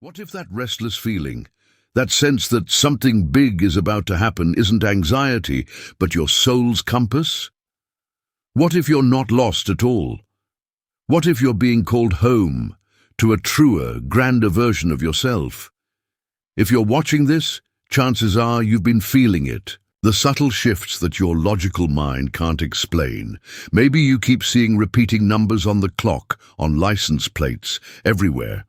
What if that restless feeling, that sense that something big is about to happen, isn't anxiety, but your soul's compass? What if you're not lost at all? What if you're being called home to a truer, grander version of yourself? If you're watching this, chances are you've been feeling it. The subtle shifts that your logical mind can't explain. Maybe you keep seeing repeating numbers on the clock, on license plates, everywhere.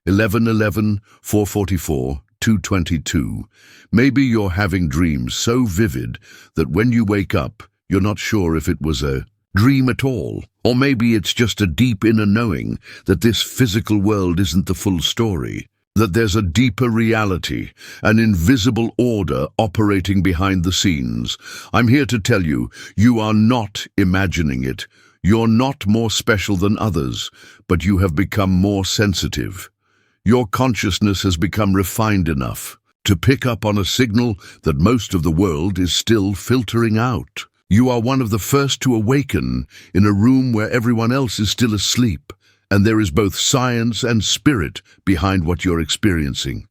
11:11, 4:44, 2:22. Maybe you're having dreams so vivid that when you wake up, you're not sure if it was a dream at all. Or maybe it's just a deep inner knowing that this physical world isn't the full story, that there's a deeper reality, an invisible order operating behind the scenes. I'm here to tell you, you are not imagining it. You're not more special than others, but you have become more sensitive. Your consciousness has become refined enough to pick up on a signal that most of the world is still filtering out. You are one of the first to awaken in a room where everyone else is still asleep, and there is both science and spirit behind what you're experiencing.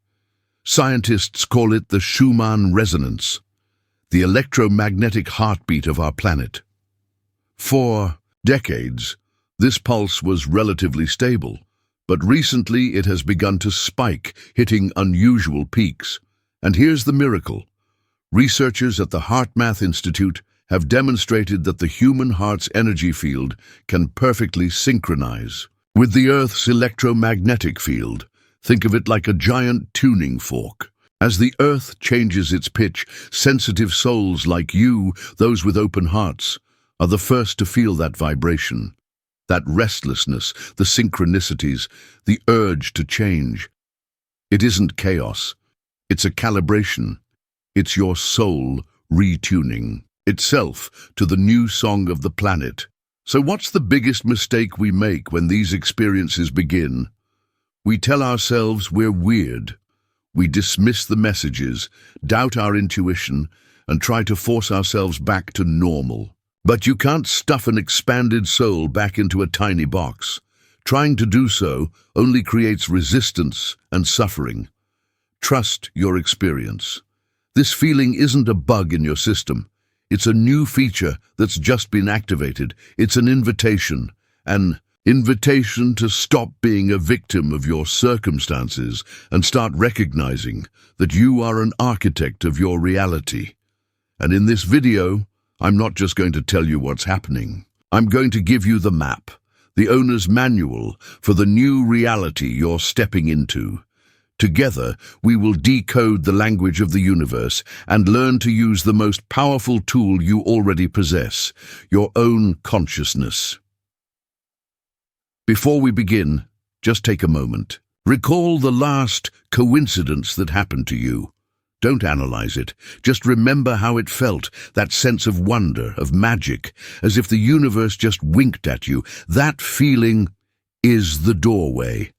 Scientists call it the Schumann Resonance, the electromagnetic heartbeat of our planet. For decades, this pulse was relatively stable, but recently it has begun to spike, hitting unusual peaks. And here's the miracle. Researchers at the HeartMath Institute have demonstrated that the human heart's energy field can perfectly synchronize with the Earth's electromagnetic field. Think of it like a giant tuning fork. As the Earth changes its pitch, sensitive souls like you, those with open hearts, are the first to feel that vibration, that restlessness, the synchronicities, the urge to change. It isn't chaos. It's a calibration. It's your soul retuning itself to the new song of the planet. So what's the biggest mistake we make when these experiences begin? We tell ourselves we're weird. We dismiss the messages, doubt our intuition, and try to force ourselves back to normal. But you can't stuff an expanded soul back into a tiny box. Trying to do so only creates resistance and suffering. Trust your experience. This feeling isn't a bug in your system. It's a new feature that's just been activated. It's an invitation to stop being a victim of your circumstances and start recognizing that you are an architect of your reality. And in this video, I'm not just going to tell you what's happening. I'm going to give you the map, the owner's manual for the new reality you're stepping into. Together, we will decode the language of the universe and learn to use the most powerful tool you already possess, your own consciousness. Before we begin, just take a moment. Recall the last coincidence that happened to you. Don't analyze it. Just remember how it felt, that sense of wonder, of magic, as if the universe just winked at you. That feeling is the doorway.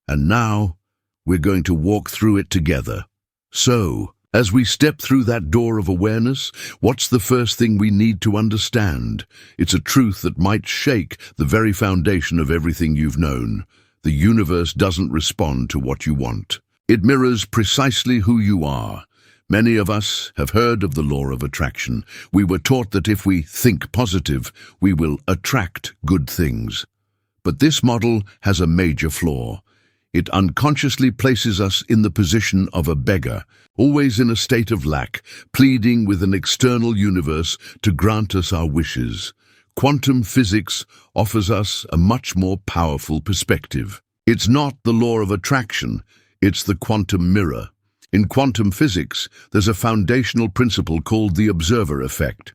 And now, we're going to walk through it together. So, as we step through that door of awareness, what's the first thing we need to understand? It's a truth that might shake the very foundation of everything you've known. The universe doesn't respond to what you want. It mirrors precisely who you are. Many of us have heard of the law of attraction. We were taught that if we think positive, we will attract good things. But this model has a major flaw. It unconsciously places us in the position of a beggar, always in a state of lack, pleading with an external universe to grant us our wishes. Quantum physics offers us a much more powerful perspective. It's not the law of attraction, it's the quantum mirror. In quantum physics, there's a foundational principle called the observer effect.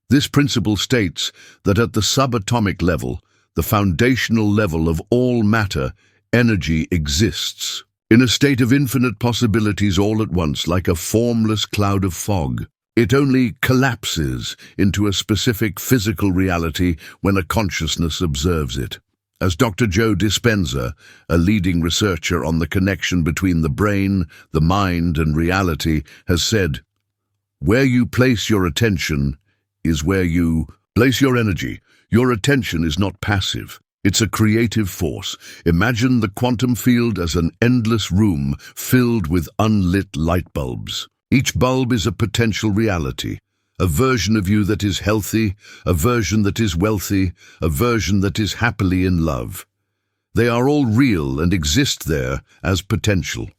This principle states that at the subatomic level, the foundational level of all matter, energy exists in a state of infinite possibilities all at once, like a formless cloud of fog. It only collapses into a specific physical reality when a consciousness observes it. As Dr. Joe Dispenza, a leading researcher on the connection between the brain, the mind, and reality, has said, "Where you place your attention is where you place your energy. Your attention is not passive. It's a creative force. Imagine the quantum field as an endless room filled with unlit light bulbs. Each bulb is a potential reality, a version of you that is healthy, a version that is wealthy, a version that is happily in love. They are all real and exist there as potential.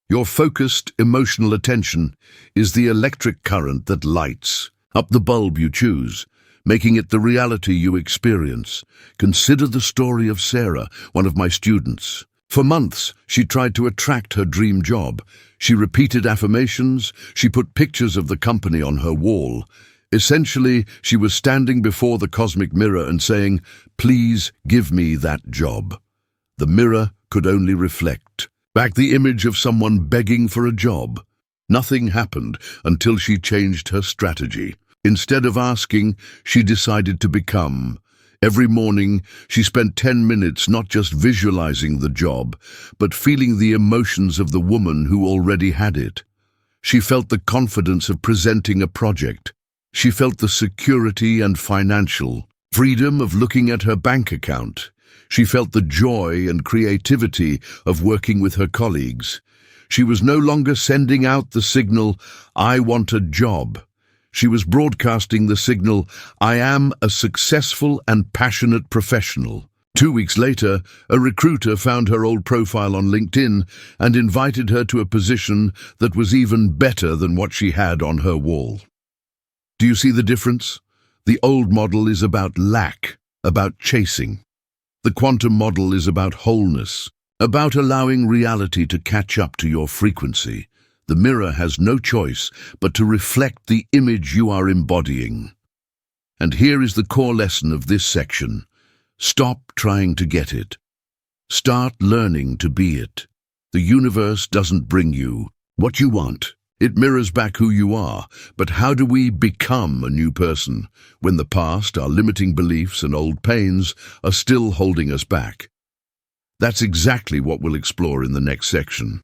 Your focused, emotional attention is the electric current that lights up the bulb you choose, making it the reality you experience. Consider the story of Sarah, one of my students. For months, she tried to attract her dream job. She repeated affirmations, she put pictures of the company on her wall. Essentially, she was standing before the cosmic mirror and saying, "Please give me that job." The mirror could only reflect back the image of someone begging for a job. Nothing happened until she changed her strategy. Instead of asking, she decided to become. Every morning, she spent 10 minutes not just visualizing the job, but feeling the emotions of the woman who already had it. She felt the confidence of presenting a project. She felt the security and financial freedom of looking at her bank account. She felt the joy and creativity of working with her colleagues. She was no longer sending out the signal, "I want a job." She was broadcasting the signal, "I am a successful and passionate professional." 2 weeks later, a recruiter found her old profile on LinkedIn and invited her to a position that was even better than what she had on her wall. Do you see the difference? The old model is about lack, about chasing. The quantum model is about wholeness, about allowing reality to catch up to your frequency. The mirror has no choice but to reflect the image you are embodying. And here is the core lesson of this section. Stop trying to get it. Start learning to be it. The universe doesn't bring you what you want. It mirrors back who you are. But how do we become a new person when the past, our limiting beliefs and old pains are still holding us back? That's exactly what we'll explore in the next section,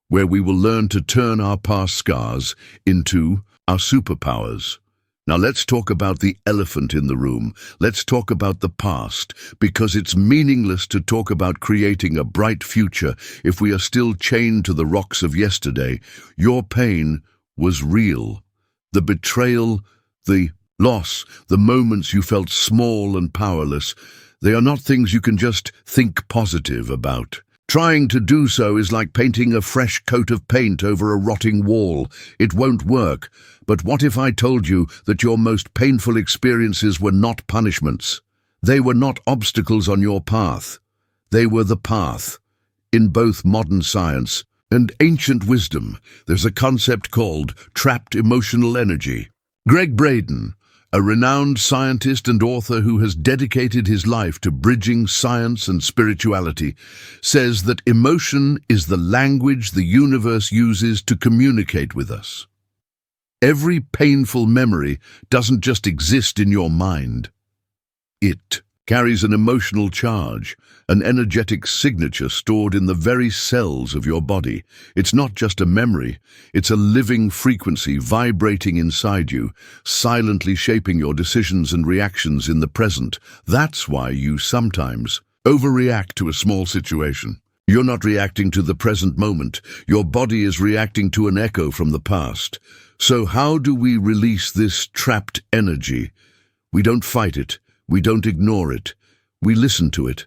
where we will learn to turn our past scars into our superpowers. Now let's talk about the elephant in the room. Let's talk about the past, because it's meaningless to talk about creating a bright future if we are still chained to the rocks of yesterday. Your pain was real. The betrayal, the loss, the moments you felt small and powerless, they are not things you can just think positive about. Trying to do so is like painting a fresh coat of paint over a rotting wall. It won't work. But what if I told you that your most painful experiences were not punishments? They were not obstacles on your path. They were the path. In both modern science and ancient wisdom, there's a concept called trapped emotional energy. Greg Braden, a renowned scientist and author who has dedicated his life to bridging science and spirituality, says that emotion is the language the universe uses to communicate with us. Every painful memory doesn't just exist in your mind. It carries an emotional charge, an energetic signature stored in the very cells of your body. It's not just a memory, it's a living frequency vibrating inside you, silently shaping your decisions and reactions in the present. That's why you sometimes overreact to a small situation. You're not reacting to the present moment. Your body is reacting to an echo from the past. So how do we release this trapped energy? We don't fight it. We don't ignore it. We listen to it.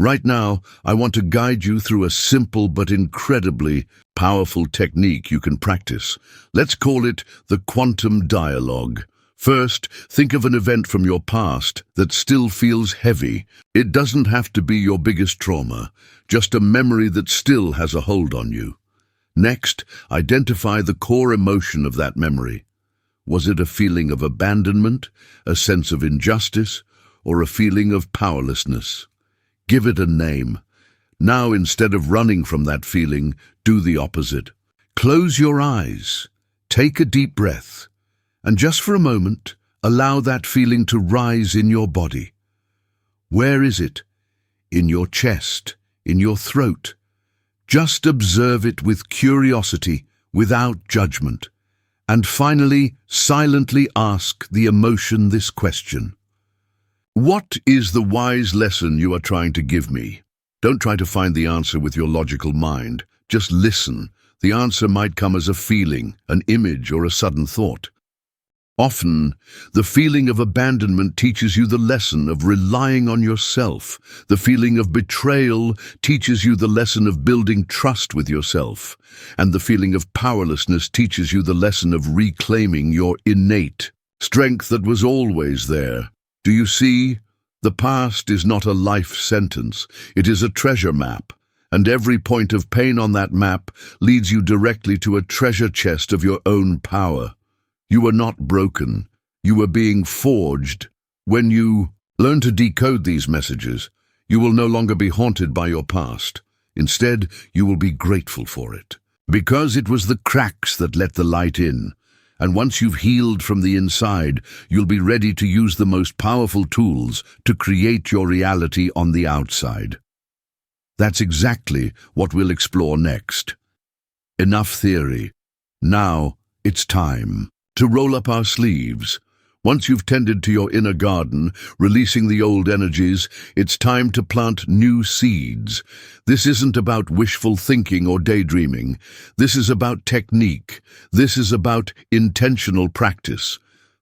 Right now, I want to guide you through a simple but incredibly powerful technique you can practice. Let's call it the quantum dialogue. First, think of an event from your past that still feels heavy. It doesn't have to be your biggest trauma, just a memory that still has a hold on you. Next, identify the core emotion of that memory. Was it a feeling of abandonment, a sense of injustice, or a feeling of powerlessness? Give it a name. Now, instead of running from that feeling, do the opposite. Close your eyes, take a deep breath, and just for a moment, allow that feeling to rise in your body. Where is it? In your chest, in your throat. Just observe it with curiosity, without judgment. And finally, silently ask the emotion this question. What is the wise lesson you are trying to give me? Don't try to find the answer with your logical mind. Just listen. The answer might come as a feeling, an image, or a sudden thought. Often, the feeling of abandonment teaches you the lesson of relying on yourself. The feeling of betrayal teaches you the lesson of building trust with yourself. And the feeling of powerlessness teaches you the lesson of reclaiming your innate strength that was always there. Do you see? The past is not a life sentence. It is a treasure map. And every point of pain on that map leads you directly to a treasure chest of your own power. You were not broken. You were being forged. When you learn to decode these messages, you will no longer be haunted by your past. Instead, you will be grateful for it. Because it was the cracks that let the light in. And once you've healed from the inside, you'll be ready to use the most powerful tools to create your reality on the outside. That's exactly what we'll explore next. Enough theory. Now it's time to roll up our sleeves. Once you've tended to your inner garden, releasing the old energies, it's time to plant new seeds. This isn't about wishful thinking or daydreaming. This is about technique. This is about intentional practice.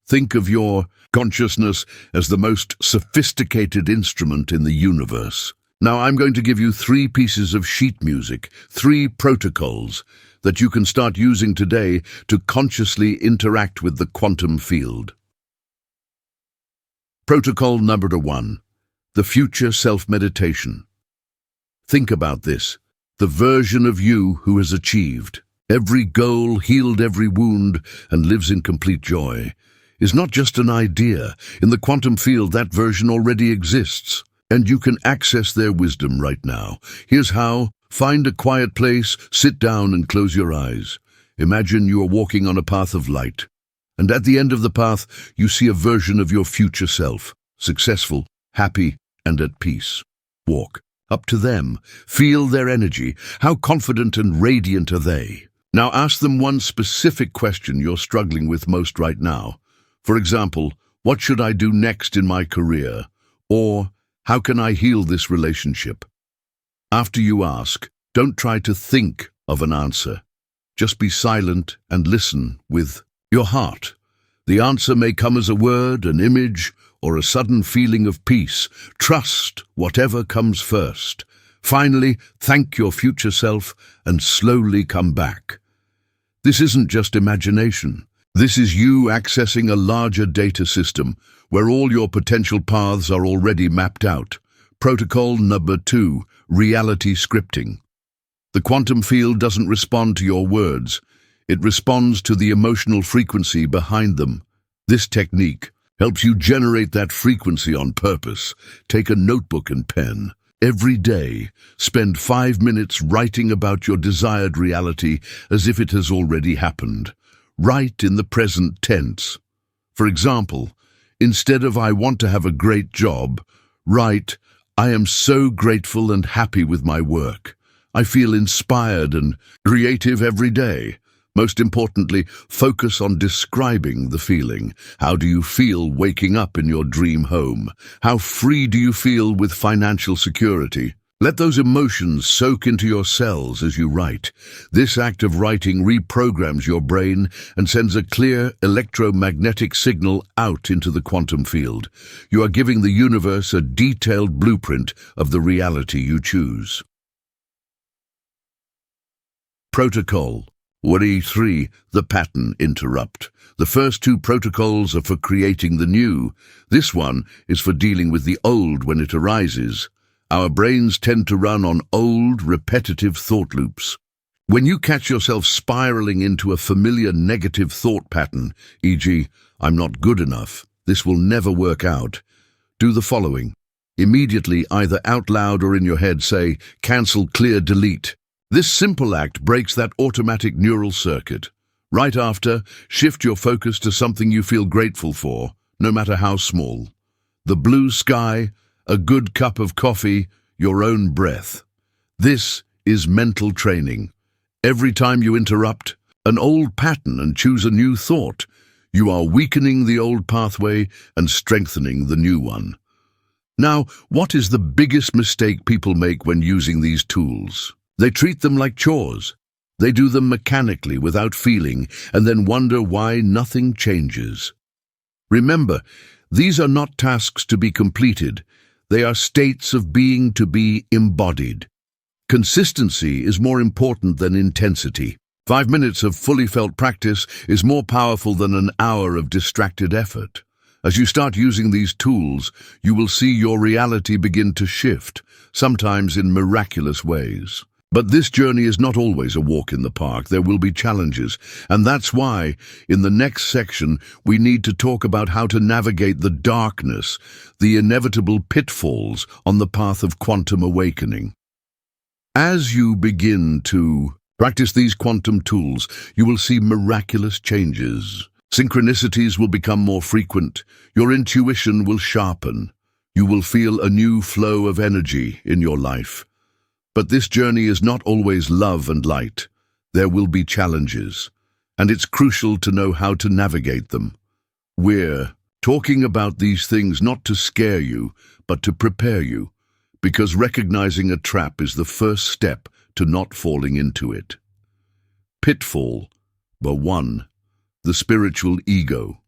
Think of your consciousness as the most sophisticated instrument in the universe. Now I'm going to give you 3 pieces of sheet music, 3 protocols that you can start using today to consciously interact with the quantum field. Protocol number 1, the future self-meditation. Think about this, the version of you who has achieved every goal, healed every wound, and lives in complete joy, is not just an idea. In the quantum field, that version already exists, and you can access their wisdom right now. Here's how. Find a quiet place, sit down and close your eyes. Imagine you are walking on a path of light, and at the end of the path, you see a version of your future self, successful, happy, and at peace. Walk up to them, feel their energy. How confident and radiant are they? Now ask them one specific question you're struggling with most right now. For example, what should I do next in my career? Or, how can I heal this relationship? After you ask, don't try to think of an answer. Just be silent and listen with your heart. The answer may come as a word, an image, or a sudden feeling of peace. Trust whatever comes first. Finally, thank your future self and slowly come back. This isn't just imagination. This is you accessing a larger data system where all your potential paths are already mapped out. Protocol number 2, reality scripting. The quantum field doesn't respond to your words. It responds to the emotional frequency behind them. This technique helps you generate that frequency on purpose. Take a notebook and pen. Every day, spend 5 minutes writing about your desired reality as if it has already happened. Write in the present tense. For example, instead of "I want to have a great job," write, "I am so grateful and happy with my work. I feel inspired and creative every day." Most importantly, focus on describing the feeling. How do you feel waking up in your dream home? How free do you feel with financial security? Let those emotions soak into your cells as you write. This act of writing reprograms your brain and sends a clear electromagnetic signal out into the quantum field. You are giving the universe a detailed blueprint of the reality you choose. Protocol 3, the pattern interrupt. The first 2 protocols are for creating the new. This one is for dealing with the old when it arises. Our brains tend to run on old, repetitive thought loops. When you catch yourself spiraling into a familiar negative thought pattern, e.g., "I'm not good enough, this will never work out," do the following. Immediately, either out loud or in your head, say, "Cancel, clear, delete." This simple act breaks that automatic neural circuit. Right after, shift your focus to something you feel grateful for, no matter how small. The blue sky, a good cup of coffee, your own breath. This is mental training. Every time you interrupt an old pattern and choose a new thought, you are weakening the old pathway and strengthening the new one. Now, what is the biggest mistake people make when using these tools? They treat them like chores. They do them mechanically without feeling and then wonder why nothing changes. Remember, these are not tasks to be completed. They are states of being to be embodied. Consistency is more important than intensity. 5 minutes of fully felt practice is more powerful than an hour of distracted effort. As you start using these tools, you will see your reality begin to shift, sometimes in miraculous ways. But this journey is not always a walk in the park. There will be challenges, and that's why, in the next section, we need to talk about how to navigate the darkness, the inevitable pitfalls on the path of quantum awakening. As you begin to practice these quantum tools, you will see miraculous changes. Synchronicities will become more frequent. Your intuition will sharpen. You will feel a new flow of energy in your life. But this journey is not always love and light. There will be challenges, and it's crucial to know how to navigate them. We're talking about these things not to scare you, but to prepare you, because recognizing a trap is the first step to not falling into it. Pitfall, but 1. The spiritual ego.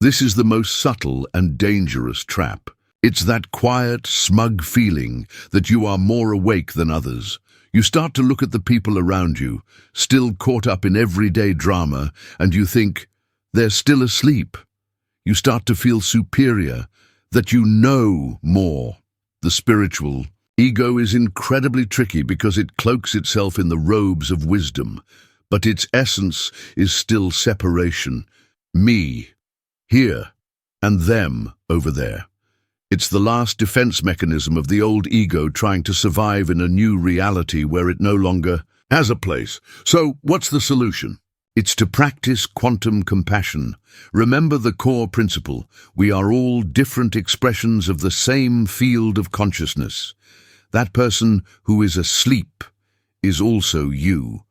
This is the most subtle and dangerous trap. It's that quiet, smug feeling that you are more awake than others. You start to look at the people around you, still caught up in everyday drama, and you think, they're still asleep. You start to feel superior, that you know more. The spiritual ego is incredibly tricky because it cloaks itself in the robes of wisdom, but its essence is still separation. Me, here, and them, over there. It's the last defense mechanism of the old ego trying to survive in a new reality where it no longer has a place. So, what's the solution? It's to practice quantum compassion. Remember the core principle. We are all different expressions of the same field of consciousness. That person who is asleep is also you,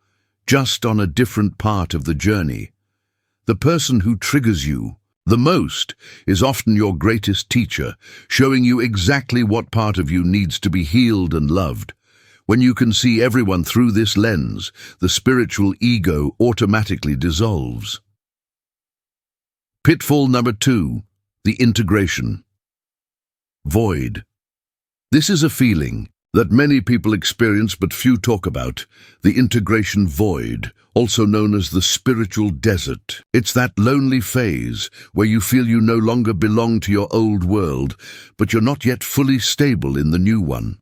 just on a different part of the journey. The person who triggers you the most is often your greatest teacher, showing you exactly what part of you needs to be healed and loved. When you can see everyone through this lens, the spiritual ego automatically dissolves. Pitfall number 2, the integration. Void. This is a feeling that many people experience but few talk about, the integration void, also known as the spiritual desert. It's that lonely phase where you feel you no longer belong to your old world, but you're not yet fully stable in the new one.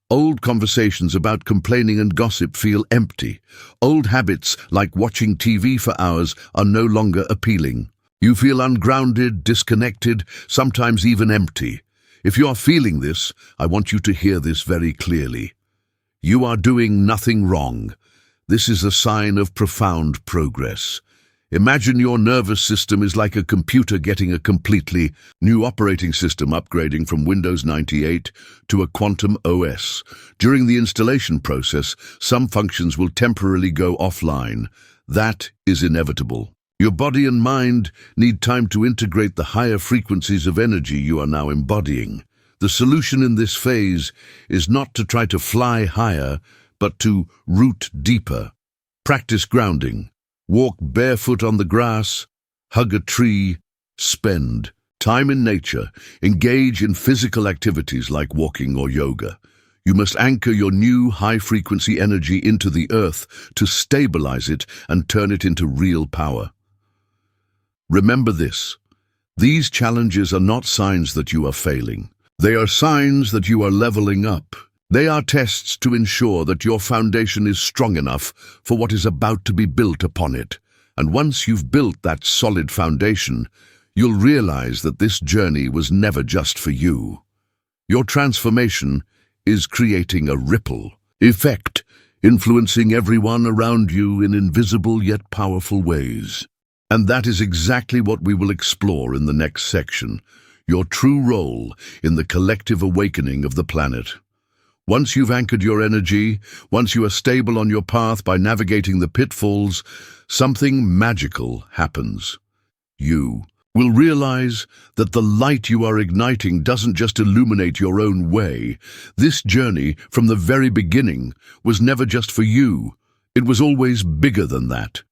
Old conversations about complaining and gossip feel empty. Old habits like watching TV for hours are no longer appealing. You feel ungrounded, disconnected, sometimes even empty. If you are feeling this, I want you to hear this very clearly. You are doing nothing wrong. This is a sign of profound progress. Imagine your nervous system is like a computer getting a completely new operating system, upgrading from Windows 98 to a Quantum OS. During the installation process, some functions will temporarily go offline. That is inevitable. Your body and mind need time to integrate the higher frequencies of energy you are now embodying. The solution in this phase is not to try to fly higher, but to root deeper. Practice grounding. Walk barefoot on the grass, hug a tree, spend time in nature, engage in physical activities like walking or yoga. You must anchor your new high-frequency energy into the earth to stabilize it and turn it into real power. Remember this. These challenges are not signs that you are failing. They are signs that you are leveling up. They are tests to ensure that your foundation is strong enough for what is about to be built upon it. And once you've built that solid foundation, you'll realize that this journey was never just for you. Your transformation is creating a ripple effect, influencing everyone around you in invisible yet powerful ways. And that is exactly what we will explore in the next section, your true role in the collective awakening of the planet. Once you've anchored your energy, once you are stable on your path by navigating the pitfalls, something magical happens. You will realize that the light you are igniting doesn't just illuminate your own way. This journey, from the very beginning, was never just for you. It was always bigger than that.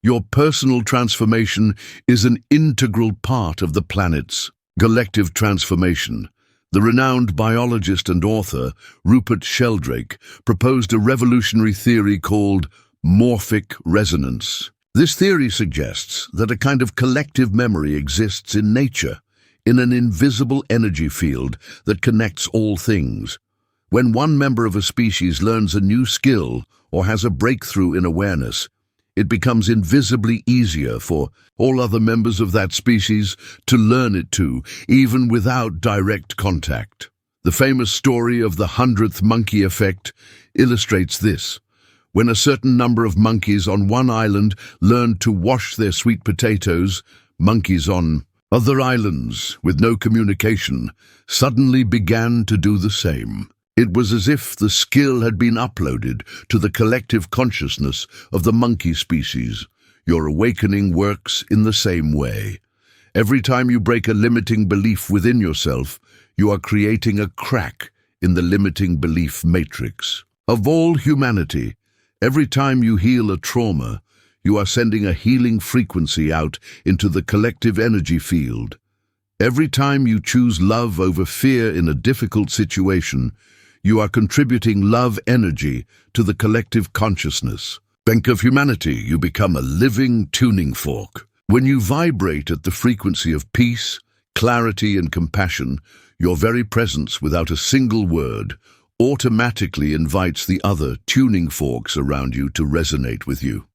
Your personal transformation is an integral part of the planet's collective transformation. The renowned biologist and author Rupert Sheldrake proposed a revolutionary theory called morphic resonance. This theory suggests that a kind of collective memory exists in nature, in an invisible energy field that connects all things. When one member of a species learns a new skill or has a breakthrough in awareness, it becomes invisibly easier for all other members of that species to learn it too, even without direct contact. The famous story of the 100th monkey effect illustrates this. When a certain number of monkeys on one island learned to wash their sweet potatoes, monkeys on other islands with no communication suddenly began to do the same. It was as if the skill had been uploaded to the collective consciousness of the monkey species. Your awakening works in the same way. Every time you break a limiting belief within yourself, you are creating a crack in the limiting belief matrix. Of all humanity, every time you heal a trauma, you are sending a healing frequency out into the collective energy field. Every time you choose love over fear in a difficult situation, you are contributing love energy to the collective consciousness. Think of humanity, you become a living tuning fork. When you vibrate at the frequency of peace, clarity, and compassion, your very presence, without a single word, automatically invites the other tuning forks around you to resonate with you.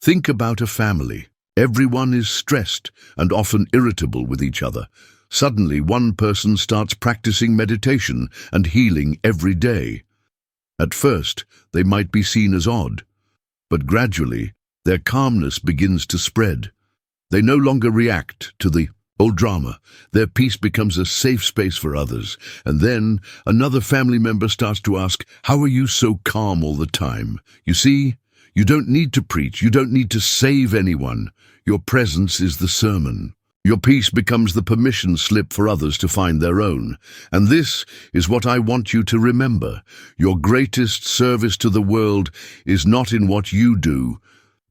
Think about a family. Everyone is stressed and often irritable with each other. Suddenly, one person starts practicing meditation and healing every day. At first, they might be seen as odd, but gradually, their calmness begins to spread. They no longer react to the old drama. Their peace becomes a safe space for others. And then another family member starts to ask, "How are you so calm all the time?" You see, you don't need to preach. You don't need to save anyone. Your presence is the sermon. Your peace becomes the permission slip for others to find their own. And this is what I want you to remember. Your greatest service to the world is not in what you do,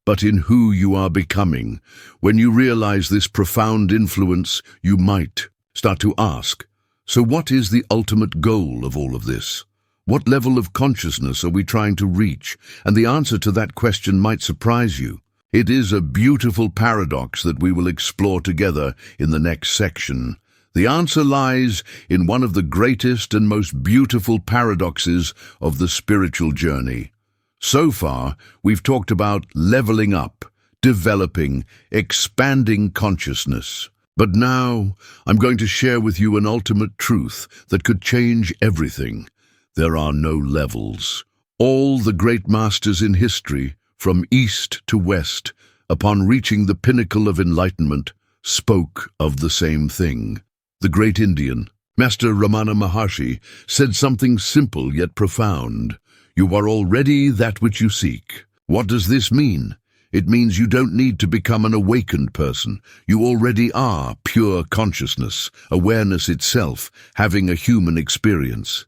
but in who you are becoming. When you realize this profound influence, you might start to ask, so what is the ultimate goal of all of this? What level of consciousness are we trying to reach? And the answer to that question might surprise you. It is a beautiful paradox that we will explore together in the next section. The answer lies in one of the greatest and most beautiful paradoxes of the spiritual journey. So far, we've talked about leveling up, developing, expanding consciousness. But now, I'm going to share with you an ultimate truth that could change everything. There are no levels. All the great masters in history, from east to west, upon reaching the pinnacle of enlightenment, spoke of the same thing. The great Indian, Master Ramana Maharshi, said something simple yet profound. You are already that which you seek. What does this mean? It means you don't need to become an awakened person. You already are pure consciousness, awareness itself, having a human experience.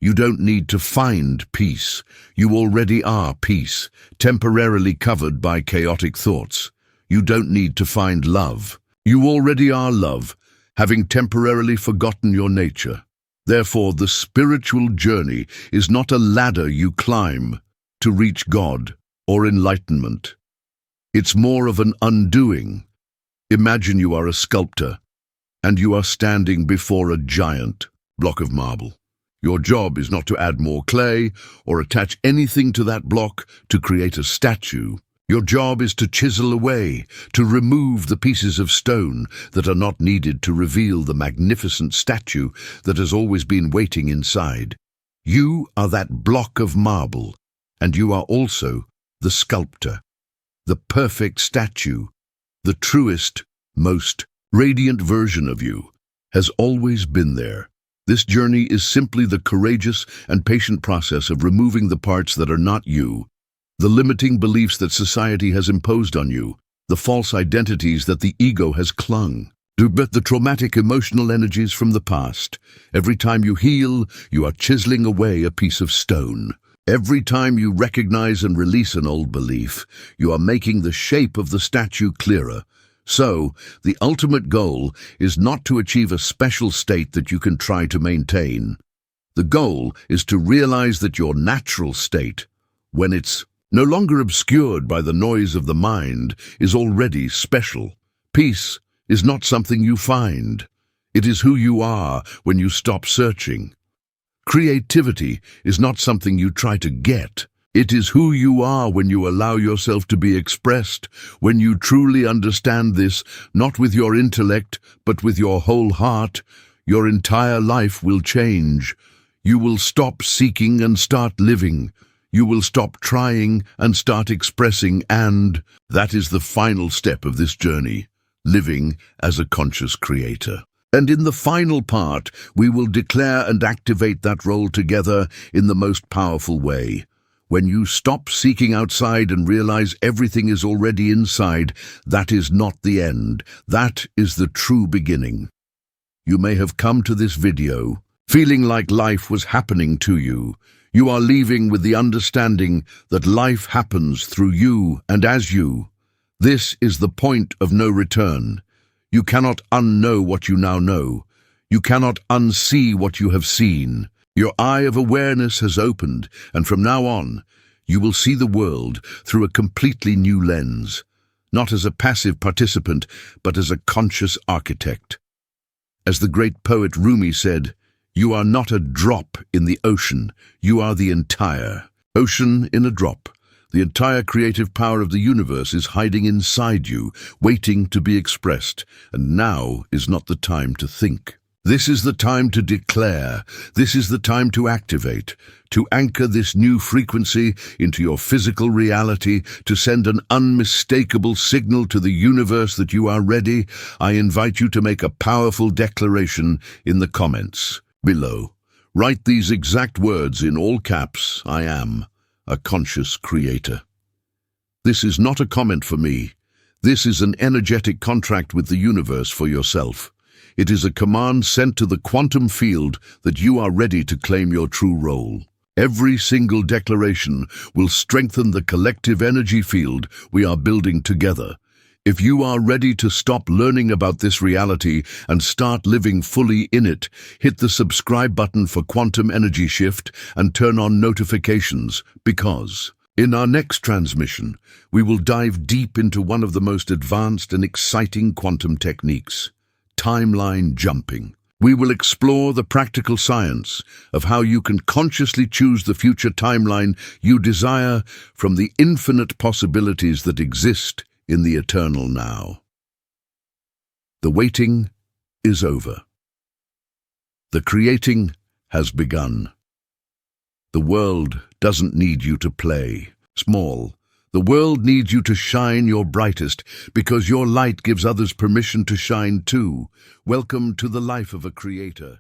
You don't need to find peace. You already are peace, temporarily covered by chaotic thoughts. You don't need to find love. You already are love, having temporarily forgotten your nature. Therefore, the spiritual journey is not a ladder you climb to reach God or enlightenment. It's more of an undoing. Imagine you are a sculptor, and you are standing before a giant block of marble. Your job is not to add more clay or attach anything to that block to create a statue. Your job is to chisel away, to remove the pieces of stone that are not needed to reveal the magnificent statue that has always been waiting inside. You are that block of marble, and you are also the sculptor, the perfect statue, the truest, most radiant version of you has always been there. This journey is simply the courageous and patient process of removing the parts that are not you, the limiting beliefs that society has imposed on you, the false identities that the ego has clung, but the traumatic emotional energies from the past. Every time you heal, you are chiseling away a piece of stone. Every time you recognize and release an old belief, you are making the shape of the statue clearer. So, the ultimate goal is not to achieve a special state that you can try to maintain. The goal is to realize that your natural state, when it's no longer obscured by the noise of the mind, is already special. Peace is not something you find. It is who you are when you stop searching. Creativity is not something you try to get. It is who you are when you allow yourself to be expressed. When you truly understand this, not with your intellect, but with your whole heart, your entire life will change. You will stop seeking and start living. You will stop trying and start expressing, and that is the final step of this journey, living as a conscious creator. And in the final part, we will declare and activate that role together in the most powerful way. When you stop seeking outside and realize everything is already inside, that is not the end. That is the true beginning. You may have come to this video feeling like life was happening to you. You are leaving with the understanding that life happens through you and as you. This is the point of no return. You cannot unknow what you now know. You cannot unsee what you have seen. Your eye of awareness has opened, and from now on, you will see the world through a completely new lens, not as a passive participant, but as a conscious architect. As the great poet Rumi said, "You are not a drop in the ocean, you are the entire ocean in a drop." The entire creative power of the universe is hiding inside you, waiting to be expressed, and now is not the time to think. This is the time to declare. This is the time to activate, to anchor this new frequency into your physical reality, to send an unmistakable signal to the universe that you are ready. I invite you to make a powerful declaration in the comments below. Write these exact words in all caps: I am a conscious creator. This is not a comment for me. This is an energetic contract with the universe for yourself. It is a command sent to the quantum field that you are ready to claim your true role. Every single declaration will strengthen the collective energy field we are building together. If you are ready to stop learning about this reality and start living fully in it, hit the subscribe button for Quantum Energy Shift and turn on notifications, because in our next transmission, we will dive deep into one of the most advanced and exciting quantum techniques, timeline jumping. We will explore the practical science of how you can consciously choose the future timeline you desire from the infinite possibilities that exist in the eternal now. The waiting is over. The creating has begun. The world doesn't need you to play small. The world needs you to shine your brightest, because your light gives others permission to shine too. Welcome to the life of a creator.